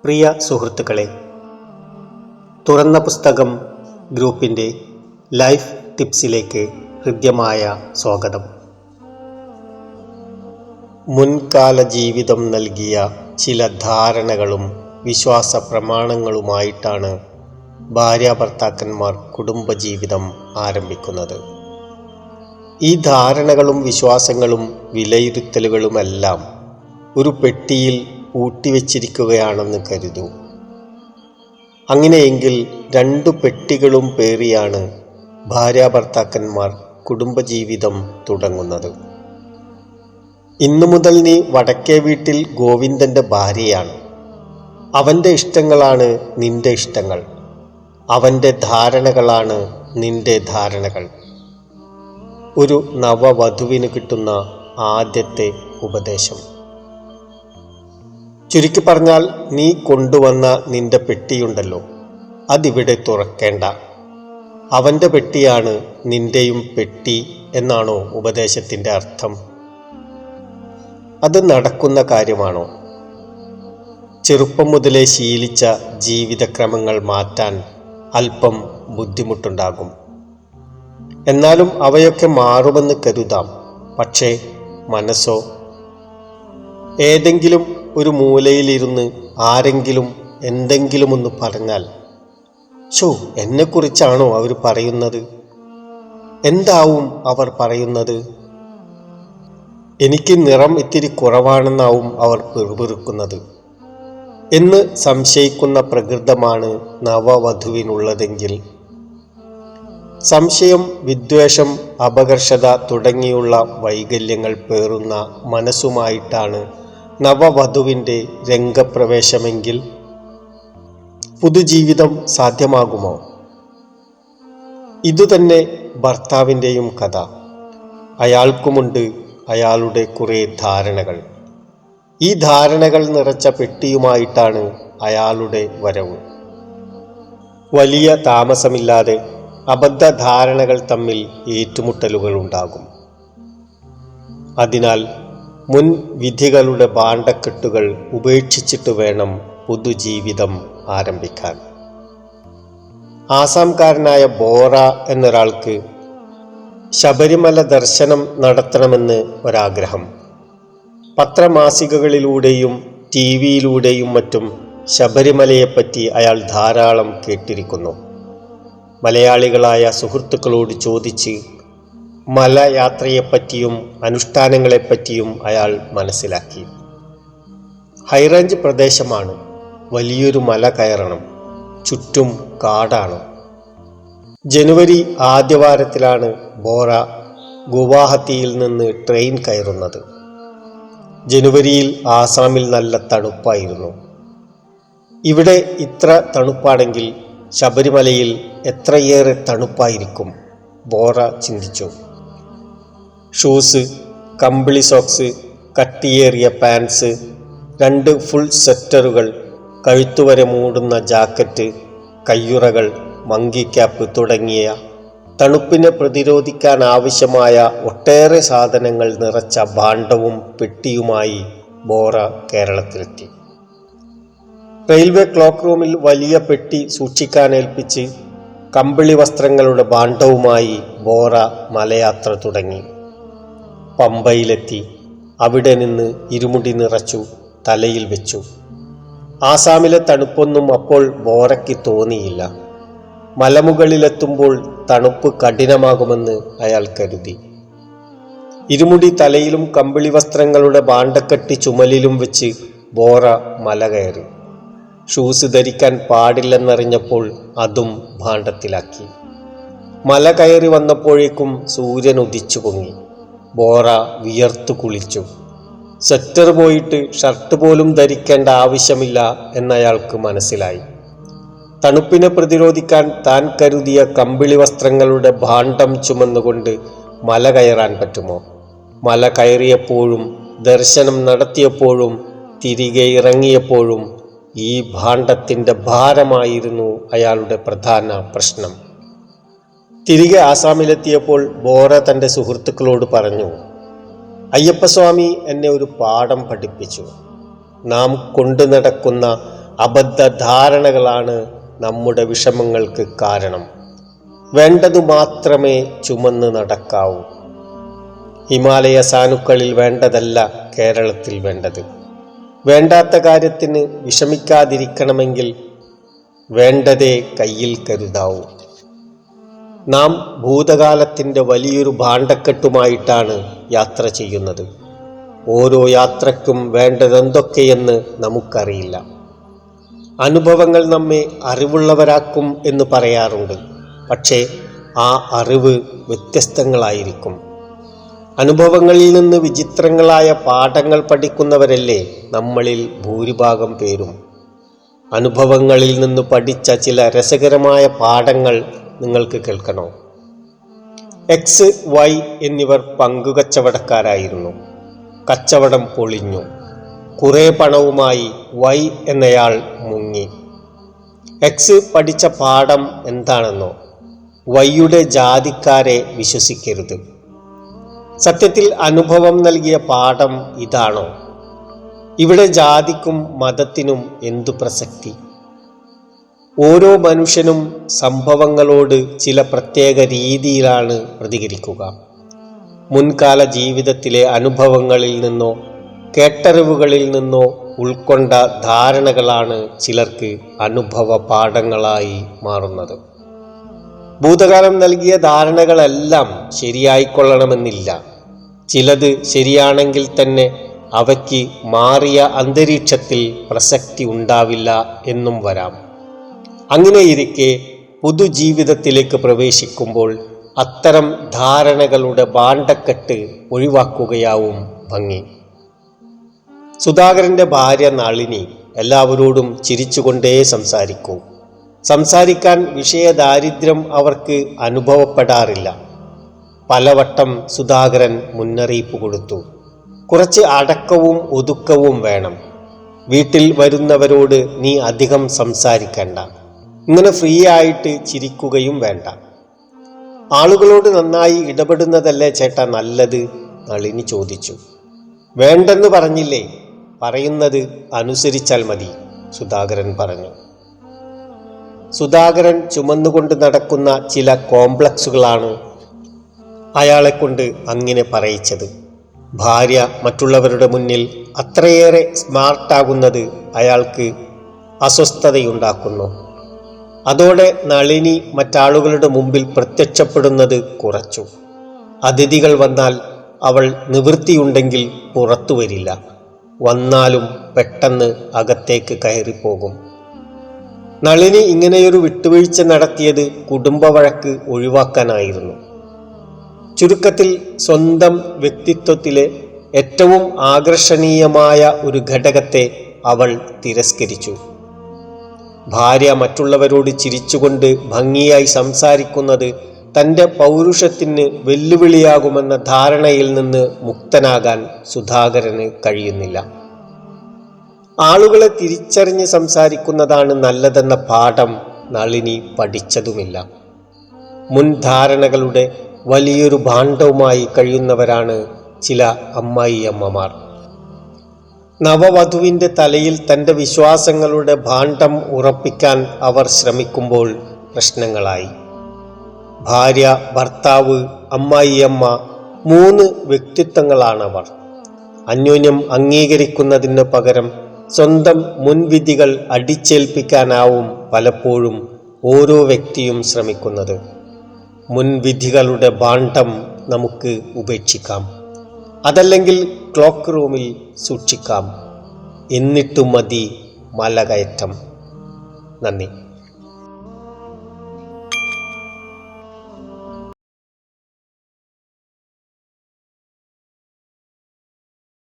പ്രിയ സുഹൃത്തുക്കളെ, തുറന്ന പുസ്തകം ഗ്രൂപ്പിൻ്റെ ലൈഫ് ടിപ്സിലേക്ക് ഹൃദ്യമായ സ്വാഗതം. മുൻകാല ജീവിതം നൽകിയ ചില ധാരണകളും വിശ്വാസ പ്രമാണങ്ങളുമായിട്ടാണ് ഭാര്യാഭർത്താക്കന്മാർ കുടുംബജീവിതം ആരംഭിക്കുന്നത്. ഈ ധാരണകളും വിശ്വാസങ്ങളും വിലയിരുത്തലുകളുമെല്ലാം ഒരു പെട്ടിയിൽ പൂട്ടിവെച്ചിരിക്കുകയാണെന്ന് കരുതൂ. അങ്ങനെയെങ്കിൽ 2 പെട്ടികളും പേറിയാണ് ഭാര്യാഭർത്താക്കന്മാർ കുടുംബജീവിതം തുടങ്ങുന്നത്. ഇന്നു മുതൽ നീ വടക്കേ വീട്ടിൽ ഗോവിന്ദൻ്റെ ഭാര്യയാണ്. അവൻ്റെ ഇഷ്ടങ്ങളാണ് നിന്റെ ഇഷ്ടങ്ങൾ, അവൻ്റെ ധാരണകളാണ് നിന്റെ ധാരണകൾ. ഒരു നവവധുവിന് കിട്ടുന്ന ആദ്യത്തെ ഉപദേശം. ചുരുക്കി പറഞ്ഞാൽ, നീ കൊണ്ടുവന്ന നിന്റെ പെട്ടിയുണ്ടല്ലോ, അതിവിടെ തുറക്കേണ്ട. അവൻ്റെ പെട്ടിയാണ് നിന്റെയും പെട്ടി എന്നാണോ ഉപദേശത്തിൻ്റെ അർത്ഥം? അത് നടക്കുന്ന കാര്യമാണോ? ചെറുപ്പം മുതലേ ശീലിച്ച ജീവിതക്രമങ്ങൾ മാറ്റാൻ അല്പം ബുദ്ധിമുട്ടുണ്ടാകും. എന്നാലും അവയൊക്കെ മാറുമെന്ന് കരുതാം. പക്ഷേ മനസ്സോ? ഏതെങ്കിലും ഒരു മൂലയിലിരുന്ന് ആരെങ്കിലും എന്തെങ്കിലും ഒന്ന് പറഞ്ഞാൽ, എന്നെക്കുറിച്ചാണോ അവർ പറയുന്നത്? എന്താവും അവർ പറയുന്നത്? എനിക്ക് നിറം ഇത്തിരി കുറവാണെന്നാവും അവർ പിറുപിറുക്കുന്നത് എന്ന് സംശയിക്കുന്ന പ്രകൃതമാണ് നവവധുവിനുള്ളതെങ്കിൽ, സംശയം, വിദ്വേഷം, അപകർഷത തുടങ്ങിയുള്ള വൈകല്യങ്ങൾ പേറുന്ന മനസ്സുമായിട്ടാണ് നവവധുവിൻ്റെ രംഗപ്രവേശമെങ്കിൽ പുതുജീവിതം സാധ്യമാകുമോ? ഇതുതന്നെ ഭർത്താവിൻ്റെയും കഥ. അയാൾക്കുമുണ്ട് അയാളുടെ കുറേ ധാരണകൾ. ഈ ധാരണകൾ നിറച്ച പെട്ടിയുമായിട്ടാണ് അയാളുടെ വരവ്. വലിയ താമസമില്ലാതെ അബദ്ധധാരണകൾ തമ്മിൽ ഏറ്റുമുട്ടലുകൾ ഉണ്ടാകും. അതിനാൽ മുൻവിധികളുടെ ഭാണ്ഡക്കെട്ടുകൾ ഉപേക്ഷിച്ചിട്ട് വേണം പുതുജീവിതം ആരംഭിക്കാൻ. ആസാംകാരനായ ബോറ എന്നൊരാൾക്ക് ശബരിമല ദർശനം നടത്തണമെന്ന് ഒരാഗ്രഹം. പത്രമാസികകളിലൂടെയും TV-യിലൂടെയും മറ്റും ശബരിമലയെപ്പറ്റി അയാൾ ധാരാളം കേട്ടിരിക്കുന്നു. മലയാളികളായ സുഹൃത്തുക്കളോട് ചോദിച്ച് മലയാത്രയെപ്പറ്റിയും അനുഷ്ഠാനങ്ങളെപ്പറ്റിയും അയാൾ മനസ്സിലാക്കി. ഹൈറേഞ്ച് പ്രദേശമാണ്, വലിയൊരു മല കയറണം, ചുറ്റും കാടാണ്. ജനുവരി ആദ്യവാരത്തിലാണ് ബോറ ഗുവാഹത്തിയിൽ നിന്ന് ട്രെയിൻ കയറുന്നത്. ജനുവരിയിൽ ആസാമിൽ നല്ല തണുപ്പായിരുന്നു. ഇവിടെ ഇത്ര തണുപ്പാണെങ്കിൽ ശബരിമലയിൽ എത്രയേറെ തണുപ്പായിരിക്കും, ബോറ ചിന്തിച്ചു. ഷൂസ്, കമ്പിളി സോക്സ്, കട്ടിയേറിയ പാൻസ്, 2 ഫുൾ സ്വെറ്ററുകൾ, കഴുത്തുവരെ മൂടുന്ന ജാക്കറ്റ്, കയ്യുറകൾ, മങ്കി ക്യാപ്പ് തുടങ്ങിയ തണുപ്പിനെ പ്രതിരോധിക്കാൻ ആവശ്യമായ ഒട്ടേറെ സാധനങ്ങൾ നിറച്ച ഭാണ്ഡവും പെട്ടിയുമായി ബോറ കേരളത്തിലെത്തി. റെയിൽവേ ക്ലോക്ക് റൂമിൽ വലിയ പെട്ടി സൂക്ഷിക്കാനേൽപ്പിച്ച് കമ്പിളി വസ്ത്രങ്ങളുടെ ഭാണ്ഡവുമായി ബോറ മലയാത്ര തുടങ്ങി. പമ്പയിലെത്തി. അവിടെ നിന്ന് ഇരുമുടി നിറച്ചു തലയിൽ വെച്ചു. ആസാമിലെ തണുപ്പൊന്നും അപ്പോൾ ബോറയ്ക്ക് തോന്നിയില്ല. മലമുകളിലെത്തുമ്പോൾ തണുപ്പ് കഠിനമാകുമെന്ന് അയാൾ കരുതി. ഇരുമുടി തലയിലും കമ്പിളി വസ്ത്രങ്ങളുടെ ഭാണ്ഡക്കെട്ട് ചുമലിലും വെച്ച് ബോറ മല കയറി. ഷൂസ് ധരിക്കാൻ പാടില്ലെന്നറിഞ്ഞപ്പോൾ അതും ഭാണ്ഡത്തിലാക്കി. മല കയറി വന്നപ്പോഴേക്കും സൂര്യൻ ഉദിച്ചു പൊങ്ങി. ബോറ വിയർത്തു കുളിച്ചു. സ്വെറ്റർ പോയിട്ട് ഷർട്ട് പോലും ധരിക്കേണ്ട ആവശ്യമില്ല എന്നയാൾക്ക് മനസ്സിലായി. തണുപ്പിനെ പ്രതിരോധിക്കാൻ താൻ കരുതിയ കമ്പിളി വസ്ത്രങ്ങളുടെ ഭാണ്ഡം ചുമന്നുകൊണ്ട് മല കയറാൻ പറ്റുമോ? മല കയറിയപ്പോഴും ദർശനം നടത്തിയപ്പോഴും തിരികെ ഇറങ്ങിയപ്പോഴും ഈ ഭാണ്ഡത്തിൻ്റെ ഭാരമായിരുന്നു അയാളുടെ പ്രധാന പ്രശ്നം. തിരികെ ആസാമിലെത്തിയപ്പോൾ ബോറ തൻ്റെ സുഹൃത്തുക്കളോട് പറഞ്ഞു, അയ്യപ്പസ്വാമി എന്നെ ഒരു പാഠം പഠിപ്പിച്ചു. നാം കൊണ്ടു നടക്കുന്ന അബദ്ധധാരണകളാണ് നമ്മുടെ വിഷമങ്ങൾക്ക് കാരണം. വേണ്ടതു മാത്രമേ ചുമന്ന് നടക്കാവൂ. ഹിമാലയ സാനുക്കളിൽ വേണ്ടതല്ല കേരളത്തിൽ വേണ്ടത്. വേണ്ടാത്ത കാര്യത്തിന് വിഷമിക്കാതിരിക്കണമെങ്കിൽ വേണ്ടതേ കയ്യിൽ കരുതാവൂ. നാം ഭൂതകാലത്തിൻ്റെ വലിയൊരു ഭാണ്ഡക്കെട്ടുമായിട്ടാണ് യാത്ര ചെയ്യുന്നത്. ഓരോ യാത്രയ്ക്കും വേണ്ടതെന്തൊക്കെയെന്ന് നമുക്കറിയില്ല. അനുഭവങ്ങൾ നമ്മെ അറിവുള്ളവരാക്കും എന്ന് പറയാറുണ്ട്. പക്ഷേ ആ അറിവ് വ്യത്യസ്തങ്ങളായിരിക്കും. അനുഭവങ്ങളിൽ നിന്ന് വിചിത്രങ്ങളായ പാഠങ്ങൾ പഠിക്കുന്നവരല്ലേ നമ്മളിൽ ഭൂരിഭാഗം പേരും. അനുഭവങ്ങളിൽ നിന്ന് പഠിച്ച ചില രസകരമായ പാഠങ്ങൾ നിങ്ങൾക്ക് കേൾക്കണോ? എക്സ്, വൈ എന്നിവർ പങ്കുകച്ചവടക്കാരായിരുന്നു. കച്ചവടം പൊളിഞ്ഞു. കുറേ പണവുമായി വൈ എന്നയാൾ മുങ്ങി. എക്സ് പഠിച്ച പാഠം എന്താണെന്നോ? വൈയുടെ ജാതിക്കാരെ വിശ്വസിക്കരുത്. സത്യത്തിൽ അനുഭവം നൽകിയ പാഠം ഇതാണോ? ഇവിടെ ജാതിക്കും മതത്തിനും എന്തു പ്രസക്തി? ഓരോ മനുഷ്യനും സംഭവങ്ങളോട് ചില പ്രത്യേക രീതിയിലാണ് പ്രതികരിക്കുക. മുൻകാല ജീവിതത്തിലെ അനുഭവങ്ങളിൽ നിന്നോ കേട്ടറിവുകളിൽ നിന്നോ ഉൾക്കൊണ്ട ധാരണകളാണ് ചിലർക്ക് അനുഭവ പാഠങ്ങളായി മാറുന്നത്. ഭൂതകാലം നൽകിയ ധാരണകളെല്ലാം ശരിയായിക്കൊള്ളണമെന്നില്ല. ചിലത് ശരിയാണെങ്കിൽ തന്നെ അവയ്ക്ക് മാറിയ അന്തരീക്ഷത്തിൽ പ്രസക്തി ഉണ്ടാവില്ല എന്നും വരാം. അങ്ങനെയിരിക്കെ പുതുജീവിതത്തിലേക്ക് പ്രവേശിക്കുമ്പോൾ അത്തരം ധാരണകളുടെ ഭാണ്ഡക്കെട്ട് ഒഴിവാക്കുകയാവും ഭംഗി. സുധാകരൻ്റെ ഭാര്യ നളിനി എല്ലാവരോടും ചിരിച്ചുകൊണ്ടേ സംസാരിക്കൂ. സംസാരിക്കാൻ വിഷയദാരിദ്ര്യം അവർക്ക് അനുഭവപ്പെടാറില്ല. പലവട്ടം സുധാകരൻ മുന്നറിയിപ്പ് കൊടുത്തു. കുറച്ച് അടക്കവും ഒതുക്കവും വേണം. വീട്ടിൽ വരുന്നവരോട് നീ അധികം സംസാരിക്കണ്ട. ഇങ്ങനെ ഫ്രീ ആയിട്ട് ചിരിക്കുകയും വേണ്ട. ആളുകളോട് നന്നായി ഇടപെടുന്നതല്ലേ ചേട്ടാ നല്ലത്? നളിനി ചോദിച്ചു. വേണ്ടെന്ന് പറഞ്ഞില്ലേ, പറയുന്നത് അനുസരിച്ചാൽ മതി, സുധാകരൻ പറഞ്ഞു. സുധാകരൻ ചുമന്നുകൊണ്ട് നടക്കുന്ന ചില കോംപ്ലക്സുകളാണ് അയാളെക്കൊണ്ട് അങ്ങനെ പറയിച്ചത്. ഭാര്യ മറ്റുള്ളവരുടെ മുന്നിൽ അത്രയേറെ സ്മാർട്ടാകുന്നത് അയാൾക്ക് അസ്വസ്ഥതയുണ്ടാക്കുന്നു. അതോടെ നളിനി മറ്റാളുകളുടെ മുമ്പിൽ പ്രത്യക്ഷപ്പെടുന്നത് കുറച്ചു. അതിഥികൾ വന്നാൽ അവൾ നിവൃത്തിയുണ്ടെങ്കിൽ പുറത്തു വരില്ല. വന്നാലും പെട്ടെന്ന് അകത്തേക്ക് കയറിപ്പോകും. നളിനി ഇങ്ങനെയൊരു വിട്ടുവീഴ്ച നടത്തിയത് കുടുംബവഴക്ക് ഒഴിവാക്കാനായിരുന്നു. ചുരുക്കത്തിൽ സ്വന്തം വ്യക്തിത്വത്തിലെ ഏറ്റവും ആകർഷണീയമായ ഒരു ഘടകത്തെ അവൾ തിരസ്കരിച്ചു. ഭാര്യ മറ്റുള്ളവരോട് ചിരിച്ചുകൊണ്ട് ഭംഗിയായി സംസാരിക്കുന്നത് തൻ്റെ പൗരുഷത്തിന് വെല്ലുവിളിയാകുമെന്ന ധാരണയിൽ നിന്ന് മുക്തനാകാൻ സുധാകരന് കഴിയുന്നില്ല. ആളുകളെ തിരിച്ചറിഞ്ഞ് സംസാരിക്കുന്നതാണ് നല്ലതെന്ന പാഠം നളിനി പഠിച്ചതുമില്ല. മുൻധാരണകളുടെ വലിയൊരു ഭാണ്ഡവുമായി കഴിയുന്നവരാണ് ചില അമ്മായിയമ്മമാർ. നവവധുവിൻ്റെ തലയിൽ തൻ്റെ വിശ്വാസങ്ങളുടെ ഭാണ്ഡം ഉറപ്പിക്കാൻ അവർ ശ്രമിക്കുമ്പോൾ പ്രശ്നങ്ങളായി. ഭാര്യ, ഭർത്താവ്, അമ്മായിയമ്മ 3 വ്യക്തിത്വങ്ങളാണവർ. അന്യോന്യം അംഗീകരിക്കുന്നതിന് പകരം സ്വന്തം മുൻവിധികൾ അടിച്ചേൽപ്പിക്കാനാവും പലപ്പോഴും ഓരോ വ്യക്തിയും ശ്രമിക്കുന്നത്. മുൻവിധികളുടെ ഭാണ്ഡം നമുക്ക് ഉപേക്ഷിക്കാം. അതല്ലെങ്കിൽ ക്ലോക്ക് റൂമിൽ സൂക്ഷിക്കാം. എന്നിട്ടും മതി മലകയറ്റം. നന്ദി.